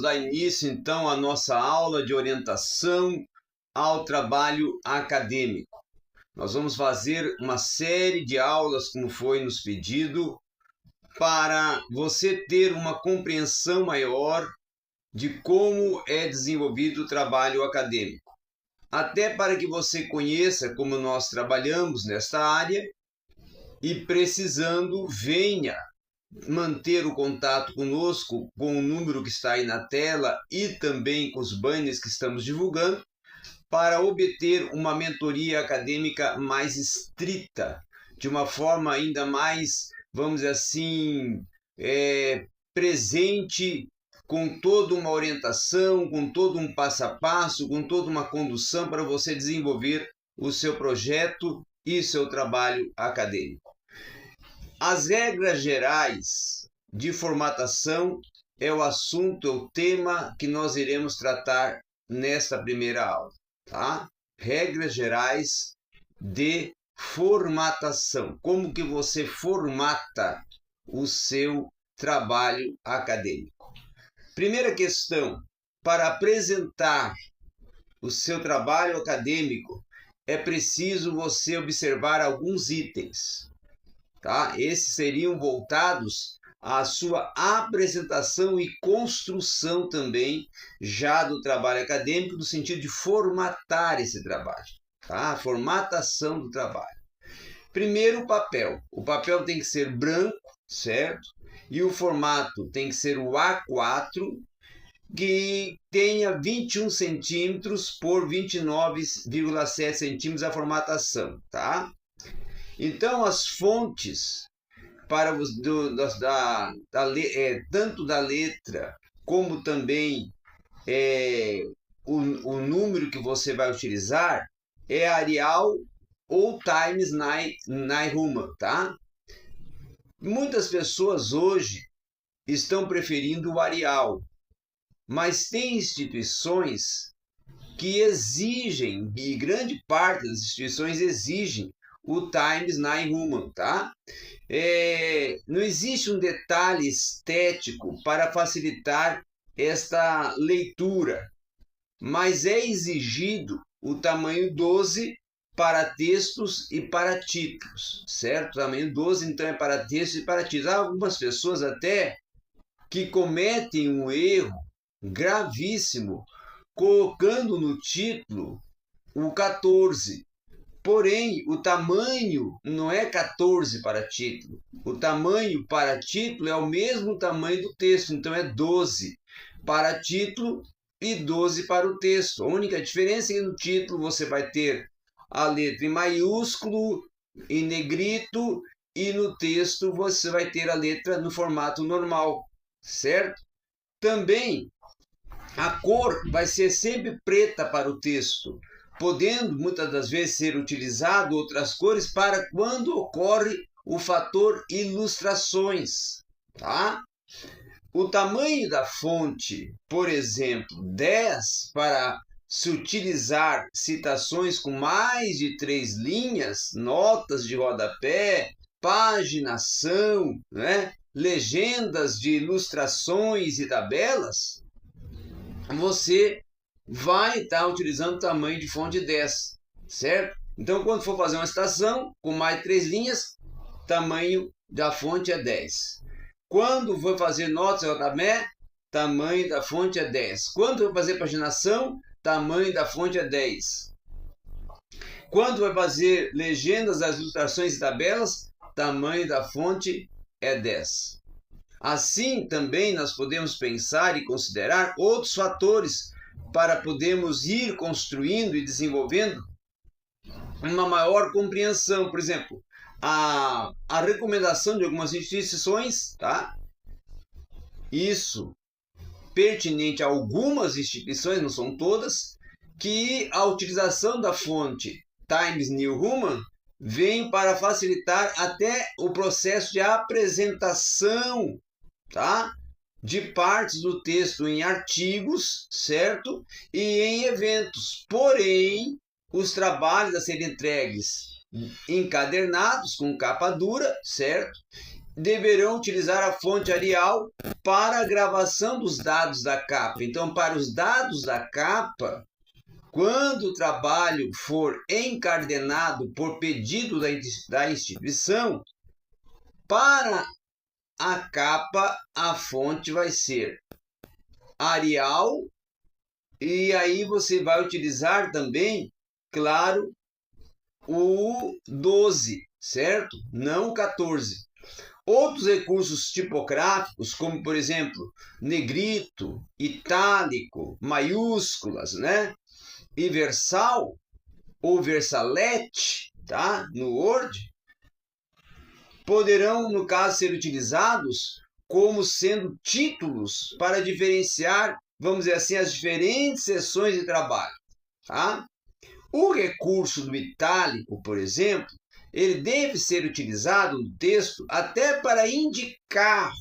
dar início então à nossa aula de orientação ao trabalho acadêmico. Nós vamos fazer uma série de aulas, como foi nos pedido, para você ter uma compreensão maior de como é desenvolvido o trabalho acadêmico. Até para que você conheça como nós trabalhamos nesta área e, precisando, venha manter o contato conosco com o número que está aí na tela e também com os banners que estamos divulgando, para obter uma mentoria acadêmica mais estrita, de uma forma ainda mais, vamos dizer assim, presente, com toda uma orientação, com todo um passo a passo, com toda uma condução para você desenvolver o seu projeto e seu trabalho acadêmico. As regras gerais de formatação é o assunto, é o tema que nós iremos tratar nesta primeira aula, tá? Regras gerais de formatação. Como que você formata o seu trabalho acadêmico? Primeira questão, para apresentar o seu trabalho acadêmico, é preciso você observar alguns itens. Tá? Esses seriam voltados à sua apresentação e construção também já do trabalho acadêmico, no sentido de formatar esse trabalho, tá? Formatação do trabalho. Primeiro, o papel. O papel tem que ser branco, certo? E o formato tem que ser o A4, que tenha 21 centímetros por 29,7 centímetros a formatação, tá? Então, as fontes para tanto da letra como também o número que você vai utilizar é Arial ou Times New Roman, tá? Muitas pessoas hoje estão preferindo o Arial, mas tem instituições que exigem, e grande parte das instituições exigem, o Times New Roman, tá? Não existe um detalhe estético para facilitar esta leitura, mas é exigido o tamanho 12 para textos e para títulos, certo? O tamanho 12, então, é para textos e para títulos. Há algumas pessoas até que cometem um erro gravíssimo colocando no título o 14. Porém, o tamanho não é 14 para título. O tamanho para título é o mesmo tamanho do texto, então é 12 para título e 12 para o texto. A única diferença é que no título você vai ter a letra em maiúsculo, em negrito, e no texto você vai ter a letra no formato normal, certo? Também a cor vai ser sempre preta para o texto, podendo muitas das vezes ser utilizado outras cores para quando ocorre o fator ilustrações, tá? O tamanho da fonte, por exemplo, 10 para se utilizar citações com mais de 3 linhas, notas de rodapé, paginação, né? Legendas de ilustrações e tabelas, você vai estar utilizando o tamanho de fonte 10, certo? Então, quando for fazer uma citação com mais de 3 linhas, tamanho da fonte é 10. Quando for fazer notas de rodapé, tamanho da fonte é 10. Quando for fazer paginação, tamanho da fonte é 10. Quando vai fazer legendas das ilustrações e tabelas, tamanho da fonte é 10. Assim, também nós podemos pensar e considerar outros fatores para podermos ir construindo e desenvolvendo uma maior compreensão. Por exemplo, a recomendação de algumas instituições, tá? Isso pertinente a algumas instituições, não são todas, que a utilização da fonte Times New Roman vem para facilitar até o processo de apresentação, tá? De partes do texto em artigos, certo? E em eventos. Porém, os trabalhos a serem entregues encadernados com capa dura, certo? deverão utilizar a fonte Arial para a gravação dos dados da capa. Então, para os dados da capa, quando o trabalho for encadenado por pedido da instituição, para a capa a fonte vai ser Arial, e aí você vai utilizar também, claro, o 12, certo? Não o 14. Outros recursos tipográficos, como por exemplo, negrito, itálico, maiúsculas, né? E versal ou versalete, tá? No Word, poderão, no caso, ser utilizados como sendo títulos para diferenciar, vamos dizer assim, as diferentes seções de trabalho, tá? O recurso do itálico, por exemplo, ele deve ser utilizado no texto até para indicar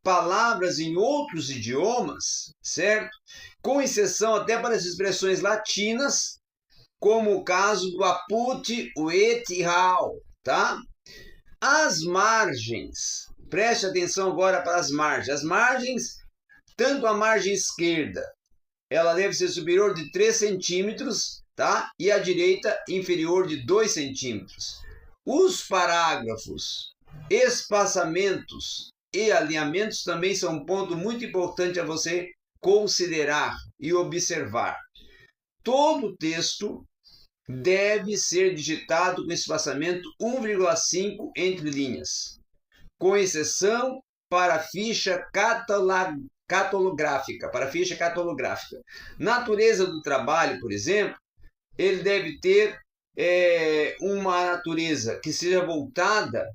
palavras em outros idiomas, certo? Com exceção até para as expressões latinas, como o caso do apud, o et e hau, tá? As margens, preste atenção agora para as margens. As margens, tanto a margem esquerda, ela deve ser superior de 3 centímetros, tá? E a direita inferior de 2 centímetros. Os parágrafos, espaçamentos e alinhamentos também são um ponto muito importante a você considerar e observar. Todo texto deve ser digitado com espaçamento 1,5 entre linhas, com exceção para a ficha catalográfica, Natureza do trabalho, por exemplo, ele deve ter uma natureza que seja voltada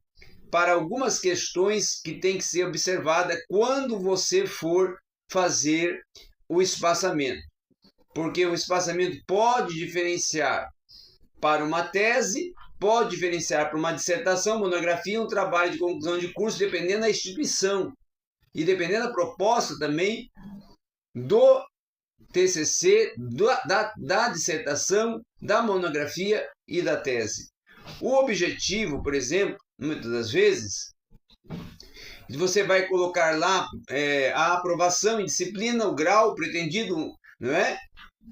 para algumas questões que tem que ser observada quando você for fazer o espaçamento. Porque o espaçamento pode diferenciar para uma tese, pode diferenciar para uma dissertação, monografia, um trabalho de conclusão de curso, dependendo da instituição e dependendo da proposta também do TCC, da dissertação, da monografia e da tese. O objetivo, por exemplo, muitas das vezes, você vai colocar lá a aprovação em disciplina, o grau pretendido, não é?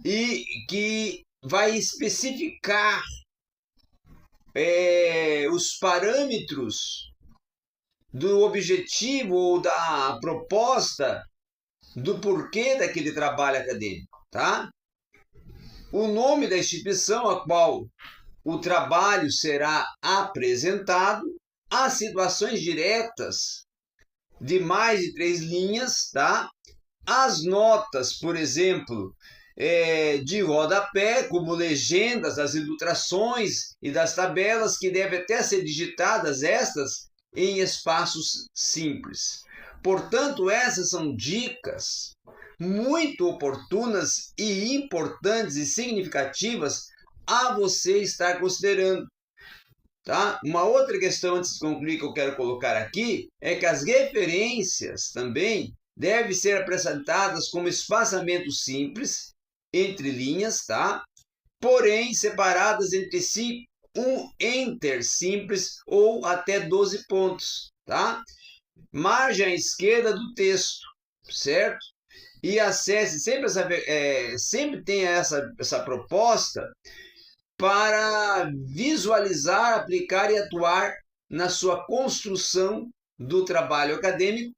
E que vai especificar os parâmetros do objetivo ou da proposta do porquê daquele trabalho acadêmico, tá? O nome da instituição a qual o trabalho será apresentado, as situações diretas de mais de 3 linhas, tá? As notas, por exemplo, de rodapé, como legendas das ilustrações e das tabelas, que devem até ser digitadas estas em espaços simples. Portanto, essas são dicas muito oportunas e importantes e significativas a você estar considerando. Tá? Uma outra questão antes de concluir que eu quero colocar aqui é que as referências também devem ser apresentadas como espaçamento simples entre linhas, tá? Porém separadas entre si um enter simples ou até 12 pontos, tá? Margem à esquerda do texto, certo? E acesse sempre tem essa proposta para visualizar, aplicar e atuar na sua construção do trabalho acadêmico